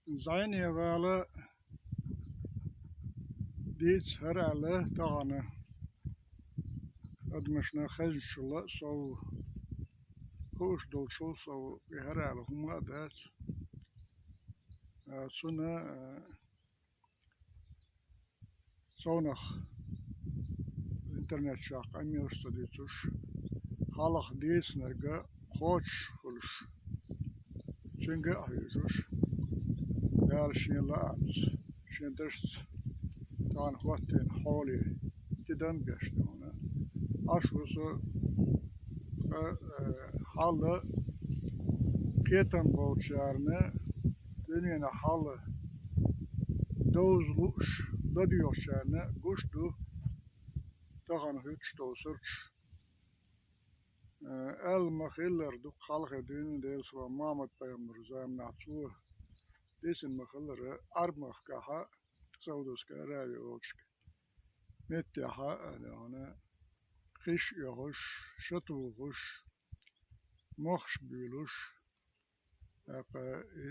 Zayn evvela diç herhalde tağını admışna xelşula sov hoş dolşul sov herhalde huma dat sonra sonach internet şaq amiyorsa diçuş halıq diçnerge hoş huluş çünkü ayuş der şinla at şinders tan hotten holi tidem geçti ona aşusu halı keten bolçarını dünyanın halı dozluş da diyorçarını guştu tağan hiç dosurç el mahiller du halk edin del sıva Muhammed Peygamber zayım natsu desin mahilleri armah kaha sauduska ravi olçk metteha ona kış yoğuş şatuğuş mox büyülüş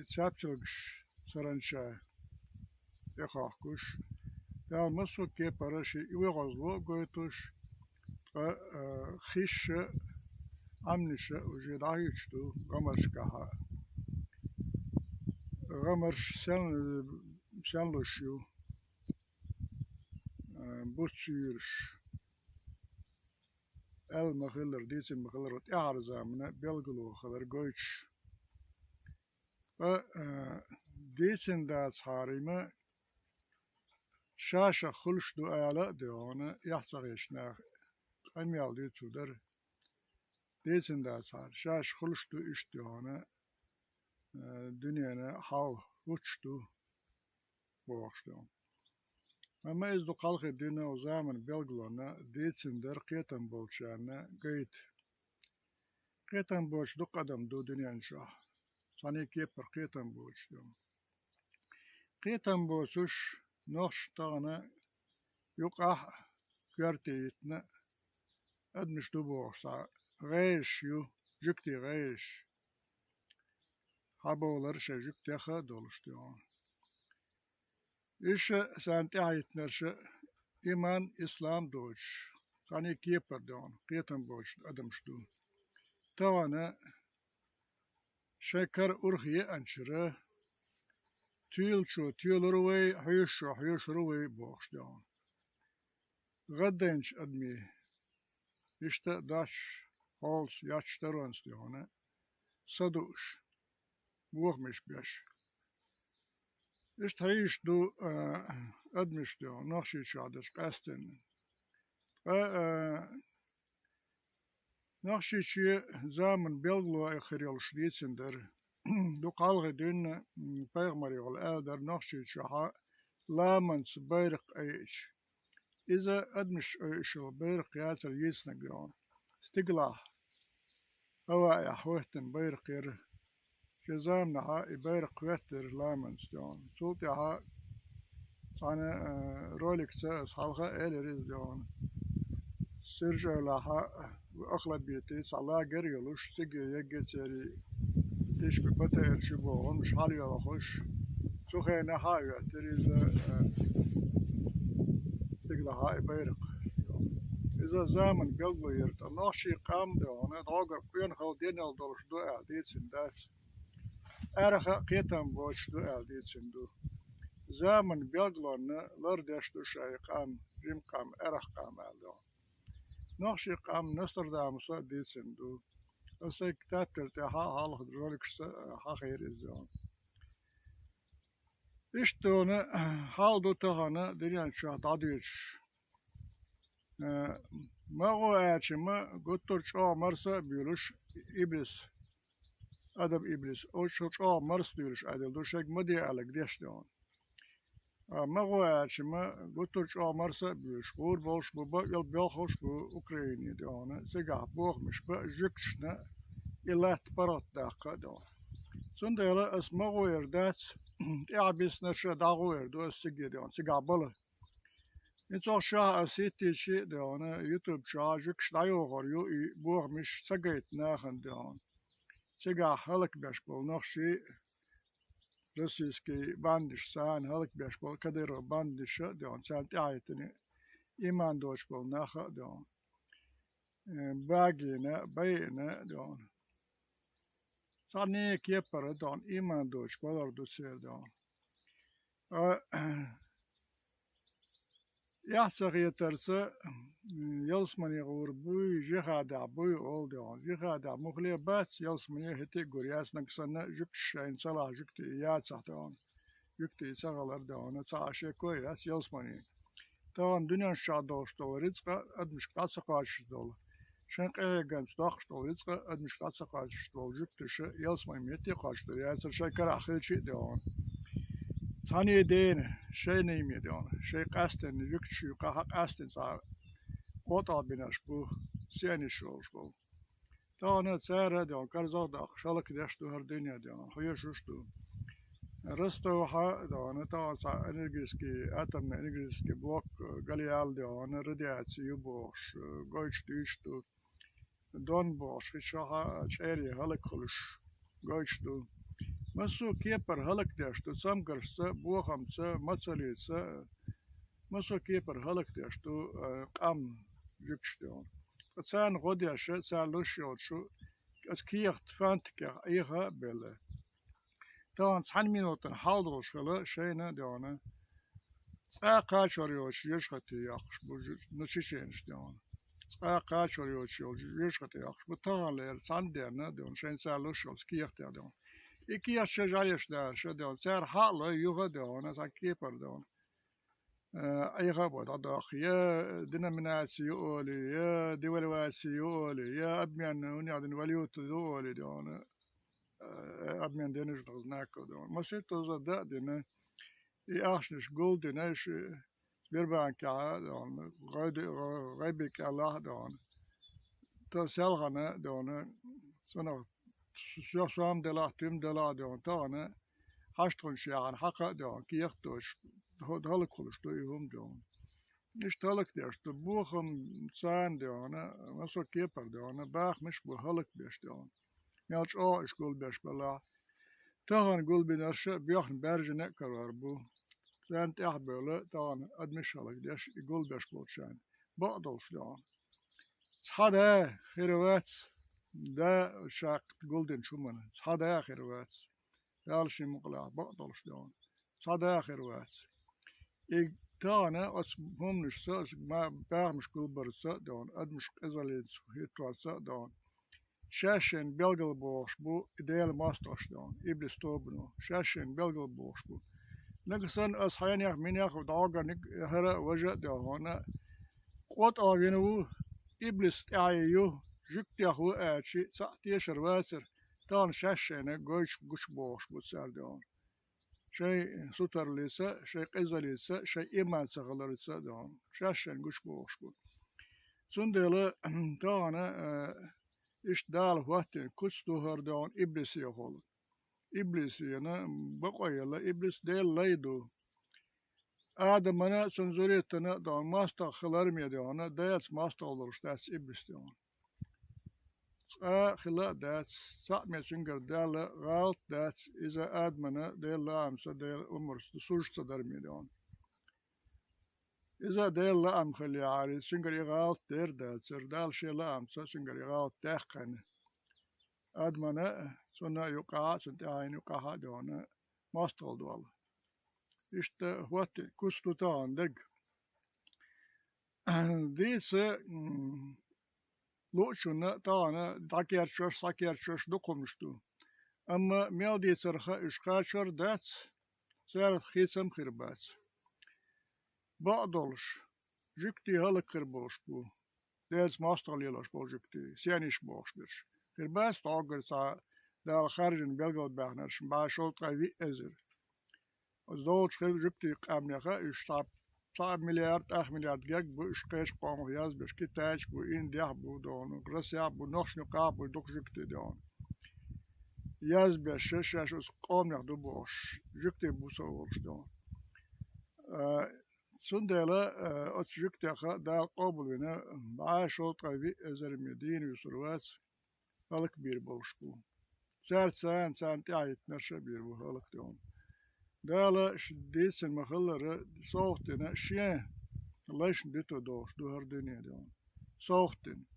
çapçılgış sarança yakakkuş yalnız o ki paraşı uyğazlı goytuş kış amnişe ucu daha güçlü gamarş kaha gamarş senluşu buçuyurş el mahiller dizin mahiller yar zamana belgulu kadar goyç ve dizin de sarımı şaşa hulşdu ala diyorne yahsagışna kamyal diyorlar dizin de sar şaş hulşdu iş diyorne dünyana hal uçtu bu akşam ama ezdu kalk edine o zaman belgulana dizin der keten bolçana gayet keten bolçdu kadam do dünyanın şah sani keper keten bolçdu keten bolçuş noştağına yok görteyitne admış du bolsa reş yu jükti reş habolar jükti ha doluştu İşte sen ayetlerse iman İslam doğuş. Sani keper don, keten boş adamştu. Tavana şeker urhiye ançıra tüylürüvey hayışırıvey boş don. Gaddenç admi işte daş hals yaştaran stiyona saduş. Buğmuş beş. İşte hayıştu admıştı nakşi çağdaş kasten. Nakşiçi zaman belglu ayxiriyalış diyetsindir. Du kalgı dün peygamber yol elder nakşiçi ha lamans bayrak ayış. İza admış ayışıl bayrak yatır yisne gyon. Stiglah. Hava yahvehten bayrak yer. Cezamna ha bayrak yatır lamans diyon. Sulti ha sana rolikse salga eleriz diyon. Sırjalaha akla biti sala geriyorluş sigiye geçeri iş bir pata erşi boğum şal yola hoş suhene haya terize siglaha bayrak iza zaman belglu yert naşi qamdı ona daga kuyan haldien aldırış du alditsin dat erha qitam boş du alditsin du zaman belglarını lardashtu şey qam jim qam erha qam aldı Nakşi qam Nostradamus'a dilsin du. Öse kitap telte ha halık drolikse ha hayır izliyor. İşte onu haldu tahana diyen şu tadıyış. Mago açımı götür çoğu marsa büyülüş iblis. Adam iblis. O çoğu mars büyülüş adil. Duşak mıdi alık deşti on. Mago açımı götür çoğu marsa büyülüş. Vur boş bu yıl hoş bu Ukrayna diyorne. Sigah boğmuş bu jükşne ilat parat dakika diyor. Sonra yala asmago yerdat abis neşe dago yerdu sigi diyor. Sigah balı. İnsan şah asiti çi diyorne YouTube şah jükş dayo varıyor boğmuş sagayt nahan diyor. Sigah halık beş bol nakşi Russiski bandish san halk beş bol kadero bandisha deon san ayetini iman doç bol naha deon bagine bayine deon sani kepara deon iman doç bol ordu ser deon yaxsaq yeterse yalsmani gor bu jihada bu ol deon jihada muhliye bat yalsmani hete gorias naksana juk shain salah jukti ya deon jukti sagalar deon sa şey koyas yalsmani Tamam dünya şadoşta rizqa admış qatsa qaşdol. Şen qegan stoqsto rizqa admış qatsa qaşdol juktuş yalsmay meti qaşdı. Yasır şeker ahilçi deon. Tani den şey neymi deon. Şey qasten jukçu qaha qasten sa qota binaş bu seni şolş bu. Tamam tsara deon karzada şalak deştu her dünya deon. Hayır şuştu. Restauha deon ta sa enerjiski atom enerjiski blok galial deon radiacije boš gojčtu don boš hiçaha çeri halık kuluş gojçtu Masu kepar halık deştu samkarsa bohamsa matsalisa Masu kepar halık deştu qam jükştu Tsan godyaşı tsan luşyolçu at kiyaht fantka iha belle Tamam, 10 minuten haldo şöyle şeyine deone. Ska kaç arıyor yaşatı yakış bu nasıl şeyin işte onu. Ska kaç arıyor yaşatı yakış bu tağlar san derine deon şeyin sarloş yol skiyat deon. İki yaş jaryaşlar şu deon ser halı yuha deon sa kepar deon. Ayha bu da ya denominasyon oli ya devalüasyon oli ya abmen unadın valutu oli deon. Обмен денежных знаков. Mas это зададено. И ахнеш голден, Sberbank dan, Rijbeek Allah dan. Dat zelgane dan, zo'n zo'n de la dan, hastronschjaren hakken dan, kiert dus, het halkkolus door je dan. Is halk dus, de boegen zijn dan, maar zo keper dan, baag mis bu halk best dan. Yalç o iş gol beş bela. Tağan gol binerşe biyahn berjine karar bu. Sen teh böyle tağan admışalık deş gol beş bolçan. Bağdol şlan. Tsade hirvet da şak golden şuman. Tsade hirvet. Yalşi muqla bağdol şlan. Tsade hirvet. İk tağane as humnuşsa ma bağmış gol barsa dan admış qazalid hitwatsa dan. Şaşen belgelboş bu ideal mastoşdan iblis tobno şaşen belgelboş bu nagsan as hayanak minyak dağganik hara vaja dağana qot avinu iblis ayu jüktiyahu açı sahtiye şervaser tan şaşene goç güç boş bu serdan şey sutarlıysa şey qizalıysa şey iman sağlarıysa dan şaşen güç boş bu sundele tağana İşte dal vakti kustuhar deon iblis yahol. İblis yana bakoyala iblis del laydu. Adamana sunzuriyetine deon masta khilar deona dayats masta olur that's iblis deon. Khila that's sa'me sünger dal galt that's iza admana del laamsa del umurs suçta der deon. إذا دير لام خلي عاري سنجر يغال دير دال سر دال شي لام سنجر يغال تاخن أدمنا سنة يقع سنت عين يقع دونا ماستول دوال إشت وقت كستو تان دق ديس لوشنا تانا ساكير شوش دقمشتو أما ميل دي سرخا إشقاشر دات سارت خيسم خربات Bağdolş. Jükti halık kırboş bu. Dels mastalyalaş bol jükti. Seniş boş bir. Kırbas tağır sa dal harcın belgel bahnar. Baş olta vi ezir. Zoç jükti qamyaha 3 milyar 8 milyar gek bu işkeş qom yaz bir kitaç bu indiyah bu don. Rusya bu noxnu qa bu dok jükti don. Yaz bir şaş us qom du boş. Jükti bu soğuş don. Sundela açık daha dal qabuluna baş oltayı ezermediğin usurvat halık bir boş bu. Sen ayet nerşe bir bu halık diyor. Dala şiddet mahalları soğuktina şiye laşın dito doğuş duhar dünya diyor. Soğuktin.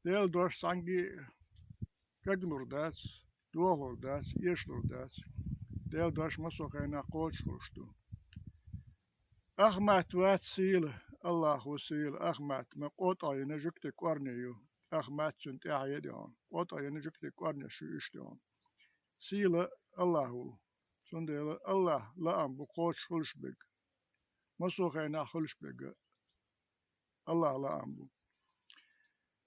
Del doğuş sanki kaglur dats, duolur dats, yeşlur dats. Del doğuş masokayna koç kuruştu. Ahmet vat sil, Allah sil, Ahmet me ot ayını jükte korneyu. Ahmet çünkü ayı diyor. Ot ayını jükte korne şu iş diyor. Sila Allahu. Sondela Allah laam bu koç hulşbek. Masokayna hulşbek. Allah laam bu.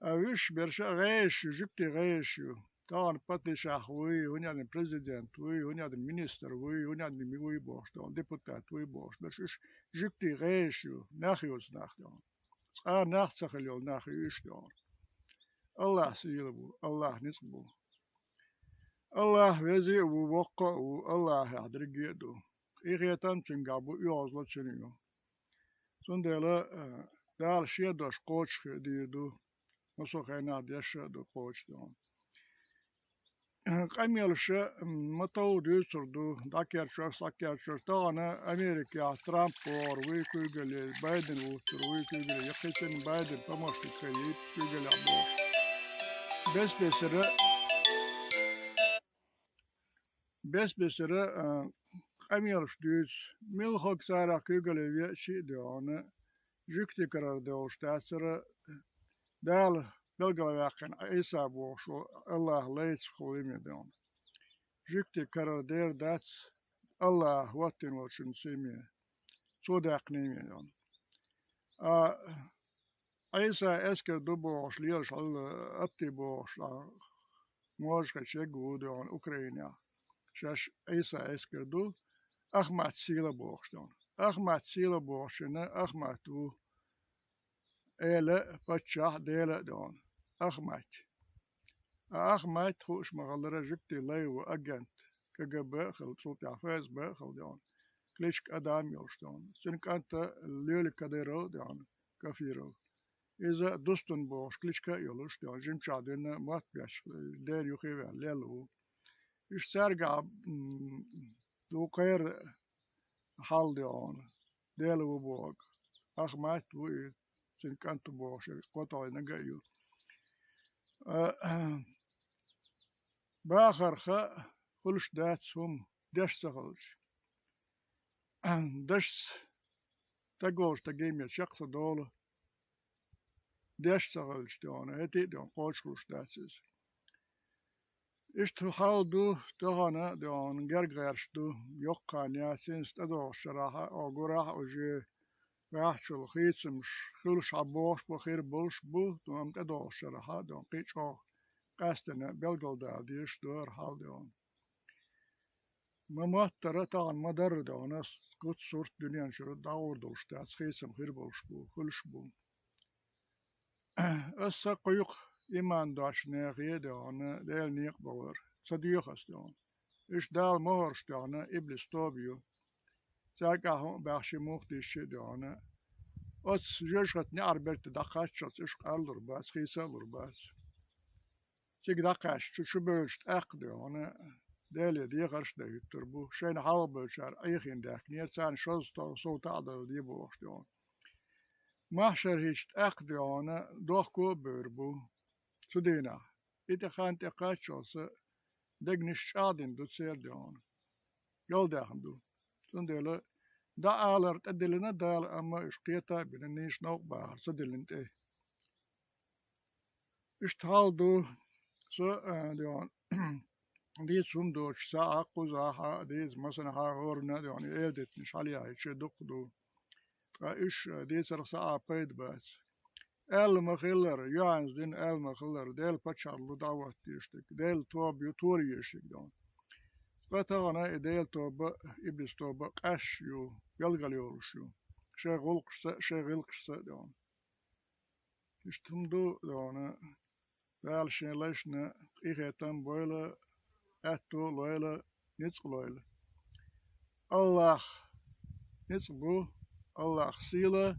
Avish berşa gayş jükte gayş yu. Taan padişah vuy, hunyan prezident vuy, hunyan minister vuy, hunyan vuy boş, deputat vuy boş. Berşiş jükte gayş yu. Nahyos nahyon. Nah sakhalyo nahyuş diyor. Allah sila bu. Allah nis bu. Allah vezi bu vokka u Allah adrigedu. İğyetan çünkü bu yozla çınıyor. Sondela dal şedoş koç diyordu. Nasıl kaynağı yaşadı koç diyor. Kamyalışa matav diyordu. Dakiyarçör sakyarçör. Tağına Amerika Trump var. Ve kügeli Biden otur. Ve kügeli yakışın Biden pamaşlık kayıp kügeli bu. Besbesere kamyalış diyoruz. Milhok sara kügeli ve şey diyor. Jükti karar diyor. Statsere dal belgalayakken İsa bu şu Allah leits koymuyor diyor. Jükti karar der dats Allah vatin olsun semiye. Sodak nemiyor diyor. İsa esker duboş liyaş Allah apti boş la možka çegu diyor Ukrayna. Şaş İsa esker du Ahmet sila boş diyor. Ahmet sila boş ne Ahmet bu ele paçah dele diyor. Ahmet. Ahmet hoş mağalara jükti leyu agent. KGB خل صوت عفاز بقى خل ديون كليش أدام يوشتون سنك أنت ليولي كديرو ديون كفيرو إذا دوستن بوش كليش كيولوش ديون جيم شادين مات بيش دير يخيوه ليلو إيش سارقع دو قير حال ديون ديلو بوغ أخمات بوي سنك أنت بوش قطعي نقايو باخر خا كلش داتسهم دش سخلش دش تقولش تقيم شخص دولة دش سخلش ديون هتي ديون قوش داتسز إيش تحاول دو تهانا ديون غيرش دو يقان يا سنس تدو شراحة أو قراح أو جي راح شو الخيط مش خلش عبوش بخير بولش بو تمام تدو شراحة ديون قيش أو قاستنا بلغل دا ديش دور حال ديون ما ترى طبعا ما در ده ناس قد صورت دنيا شرط داور دوش تاع خيسم خير بولش بو خلش بو أسا قيق إيمان داش ناقية ده أنا دال نيق باور صديق أستون إيش دال مهرش ده أنا إبليس توبيو تاقا هم بخشي مختيش ده أنا أتس جوشت نعربرت دقاش إيش قالر باس خيسالر باس تيك دقاش شو بلشت أقدر أنا دالي دي غرش ده يتربو شين حال بلشار أيخين داك نيت سان شوز صوت عدل دي بوش ديون محشر هيشت أقدر أنا دوخكو بيربو سدينا إذا خان تقاشوس دقنش شادين دو تسير ديون يول داخن دو سندلا دا آلر تدلنا دال أما إشقيتا بننيش نوق باهر سدلنت إيه إشتحال دو سو ديون دي سوم دوش ساعة قزاحة ديز مثلا ها غورنا يعني ايدت مش عليها يش دقدو إيش دي سر ساعة بيد بس مخيلر يانز دين مخيلر ديل بتشارلو دعوت يشتك ديل توب يطور يشتك دون فتغنا ديل توب إبليس توب قش يو يلقل يورشو شغل قصة دون اشتمدو دون دال شين ليشنا إيغيتان بويلة أتو لويلة نيتس لويلة الله نيتس بو الله сила,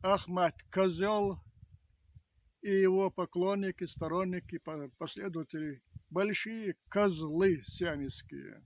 Ахмат козел и его поклонники, сторонники, последователи, большие козлы сионистские.